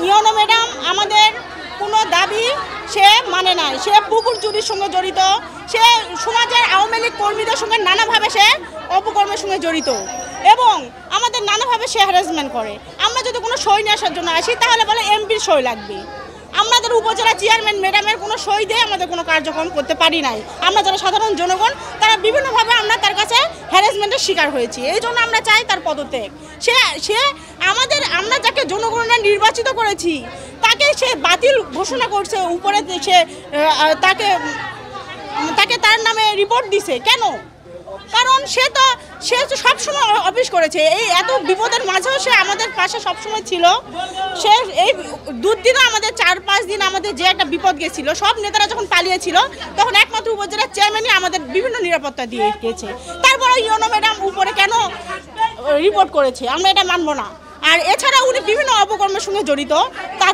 YONO madam আমাদের কোনো দাবি সে মানে নাই। সে পুকুর চুরির সঙ্গে জড়িত, সে সমাজের আওয়ামী লীগ কর্মীদের সঙ্গে নানাভাবে সে অপকর্মের সঙ্গে জড়িত এবং আমাদের নানাভাবে সে হ্যারাসমেন্ট করে। আমরা যদি কোনো সই নিয়ে আসার জন্য আসি তাহলে বলে এমপির সই লাগবে। আমাদের উপজেলা চেয়ারম্যান ম্যাডামের কোনো সই দিয়ে আমাদের কোনো কার্যক্রম করতে পারি নাই। আমরা যারা সাধারণ জনগণ তারা বিভিন্নভাবে আমরা তার কাছে হ্যারাসমেন্টের শিকার হয়েছি। এই জন্য আমরা চাই তার পদত্যাগ। সে আমরা যাকে জনগণরা নির্বাচিত করেছি তাকে সে বাতিল ঘোষণা করছে, উপরে সে তাকে তার নামে রিপোর্ট দিছে কেন? কারণ সে তো সবসময় অফিস করেছে, এই এত বিপদের মাঝেও সে আমাদের পাশে সবসময় ছিল। সে এই দুদিনও আমাদের 4-5 দিন আমাদের যে একটা বিপদ গেছিল, সব নেতারা যখন পালিয়েছিল তখন একমাত্র উপজেলার চেয়ারম্যানই আমাদের বিভিন্ন নিরাপত্তা দিয়ে গেছে। তারপরে ইওনো ম্যাডাম উপরে কেন রিপোর্ট করেছে আমরা এটা মানব না। আর এছাড়া উনি বিভিন্ন অপকর্মের সঙ্গে জড়িত,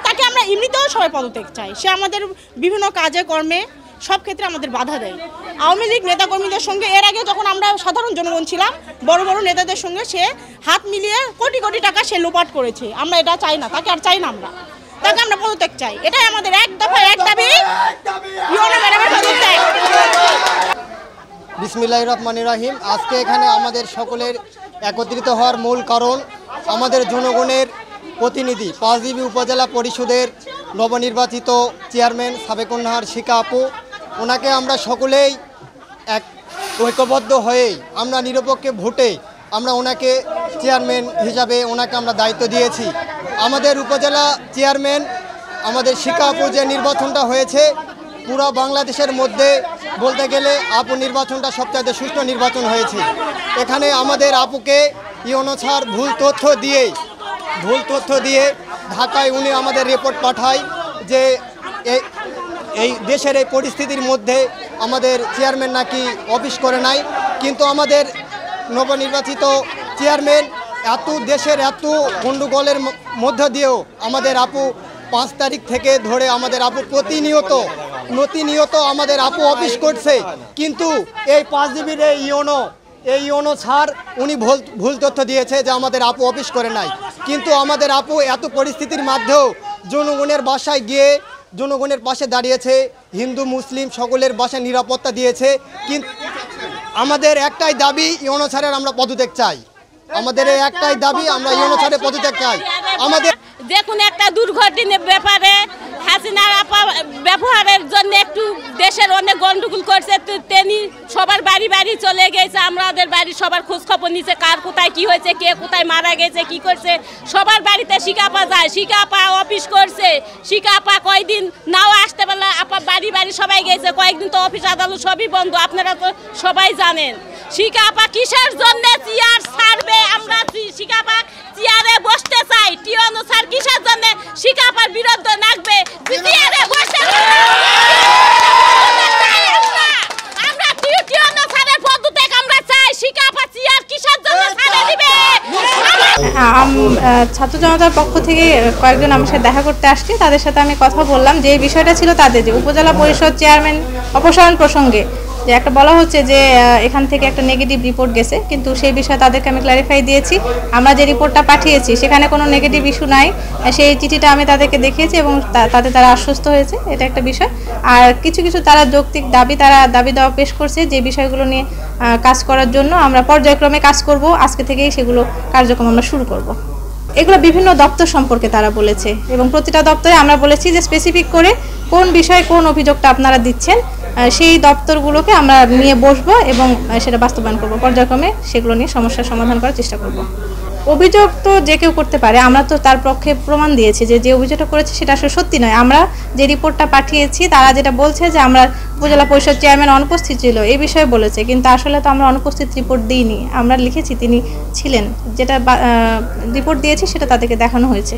তাকে আমরা এমনিতেও সবাই পদত্যাগ চাই। সে আমাদের বিভিন্ন কাজে কর্মে সব ক্ষেত্রে আমাদের বাধা দেয়। আওয়ামী লীগ নেতাকর্মীদের সঙ্গে এর আগে যখন আমরা সাধারণ জনগণ ছিলাম, বড় বড় নেতাদের সঙ্গে সে হাত মিলিয়ে কোটি কোটি টাকা সে লোপাট করেছে। আমরা এটা চাই না, তাকে আর চাই না, তাকে আমরা পদত্যাগ চাই। এটাই আমাদের এক দফা এক দাবি, ইওনো ম্যাডামের পদত্যাগ। বিসমিল্লাহির রহমানির রহিম। আজকে এখানে আমাদের সকলের একত্রিত হওয়ার মূল কারণ আমাদের জনগণের প্রতিনিধি পাঁচবিবি উপজেলা পরিষদের নবনির্বাচিত চেয়ারম্যান সাবেকুন্নাহার শিকা আপু, ওনাকে আমরা সকলেই এক ঐক্যবদ্ধ হয়েই আমরা নিরপেক্ষ ভোটে আমরা ওনাকে চেয়ারম্যান হিসাবে ওনাকে আমরা দায়িত্ব দিয়েছি। আমাদের উপজেলা চেয়ারম্যান আমাদের শিকা আপু যে নির্বাচনটা হয়েছে পুরো বাংলাদেশের মধ্যে বলতে গেলে আপু নির্বাচনটা সবচাইতে সুষ্ঠু নির্বাচন হয়েছে। এখানে আমাদের আপুকে ইওনো স্যার ভুল তথ্য দিয়ে ঢাকায় উনি আমাদের রিপোর্ট পাঠায় যে এই দেশের এই পরিস্থিতির মধ্যে আমাদের চেয়ারম্যান নাকি অফিস করে নাই। কিন্তু আমাদের নবনির্বাচিত চেয়ারম্যান দেশের এত গণ্ডগোলের মধ্য দিয়েও আমাদের আপু 5 তারিখ থেকে ধরে আমাদের আপু প্রতিনিয়ত আমাদের আপু অফিস করছে। কিন্তু এই 5 জিবির এই ইওনো স্যার উনি ভুল তথ্য দিয়েছে যে আমাদের আপু অফিস করে নাই। কিন্তু আমাদের আপু এত পরিস্থিতির মধ্যেও জনগণের বাসায় গিয়ে জনগণের পাশে দাঁড়িয়েছে, হিন্দু মুসলিম সকলের বাসায় নিরাপত্তা দিয়েছে। কিন্তু আমাদের একটাই দাবি, ইওনো স্যারের আমরা পদত্যাগ চাই। আমাদের এই একটাই দাবি, আমরা ইওনো স্যারের পদত্যাগ চাই। আমাদের দেখুন একটা দুর্ঘটনার ব্যাপারে হাসিনার ব্যবহারের জন্য একটু দেশের অনেক গন্ডগোল করছে, তিনি সবার বাড়ি বাড়ি চলে গেছে, আমাদের বাড়ি সবার খোঁজ খবর নিচ্ছে, কার কোথায় কি হয়েছে, কে কোথায় মারা গেছে, কি করছে, সবার বাড়িতে শিকাপা যায়। শিকাপা অফিস করছে, শিকাপা কয়েকদিন নাও আসতে পারলে আপা বাড়ি বাড়ি সবাই গেছে, কয়েকদিন তো অফিস আদালত সবই বন্ধ, আপনারা তো সবাই জানেন। শিকাপা কিসের জন্য চেয়ার ছাড়বে? আমরা শিকাপা চেয়ারে বসতে চাই। টিওনো স্যার কিসের জন্য শিকাপার বিরুদ্ধে নাকবে? চেয়ারে বসতে আমরা টিওনো স্যারের পদত্যাগ আমরা চাই। শিকাপা চেয়ার কিসের জন্য ছাড়ে দিবে? ছাত্র জনতার পক্ষ থেকে কয়েকজন আমার সাথে দেখা করতে আসছে, তাদের সাথে আমি কথা বললাম যে এই বিষয়টা ছিল তাদের যে উপজেলা পরিষদ চেয়ারম্যান অপসারণ প্রসঙ্গে যে একটা বলা হচ্ছে যে এখান থেকে একটা নেগেটিভ রিপোর্ট গেছে, কিন্তু সেই বিষয়ে তাদেরকে আমি ক্ল্যারিফাই দিয়েছি। আমরা যে রিপোর্টটা পাঠিয়েছি সেখানে কোনো নেগেটিভ ইস্যু নাই, সেই চিঠিটা আমি তাদেরকে দেখিয়েছি এবং তাতে তারা আশ্বস্ত হয়েছে, এটা একটা বিষয়। আর কিছু তারা যৌক্তিক দাবি দেওয়া পেশ করছে, যে বিষয়গুলো নিয়ে কাজ করার জন্য আমরা পর্যায়ক্রমে কাজ করব। আজকে থেকেই সেগুলো কার্যক্রম আমরা শুরু করব। এগুলো বিভিন্ন দপ্তর সম্পর্কে তারা বলেছে এবং প্রতিটা দপ্তরে আমরা বলেছি যে স্পেসিফিক করে কোন বিষয়ে কোন অভিযোগটা আপনারা দিচ্ছেন সেই দপ্তরগুলোকে আমরা নিয়ে বসবো এবং সেটা বাস্তবায়ন করব। পর্যায়ক্রমে সেগুলো নিয়ে সমস্যার সমাধান করার চেষ্টা করব। অভিযোগ তো যে কেউ করতে পারে, আমরা তো তার পক্ষে প্রমাণ দিয়েছি যে অভিযোগটা করেছে সেটা আসলে সত্যি নয়। আমরা যে রিপোর্টটা পাঠিয়েছি তারা যেটা বলছে যে আমরা উপজেলা পরিষদ চেয়ারম্যান অনুপস্থিত ছিল এই বিষয়ে বলেছে, কিন্তু আসলে তো আমরা অনুপস্থিত রিপোর্ট দিইনি, আমরা লিখেছি তিনি ছিলেন। যেটা রিপোর্ট দিয়েছি সেটা তাদেরকে দেখানো হয়েছে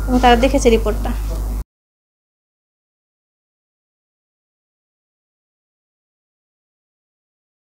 এবং তারা দেখেছে রিপোর্টটা।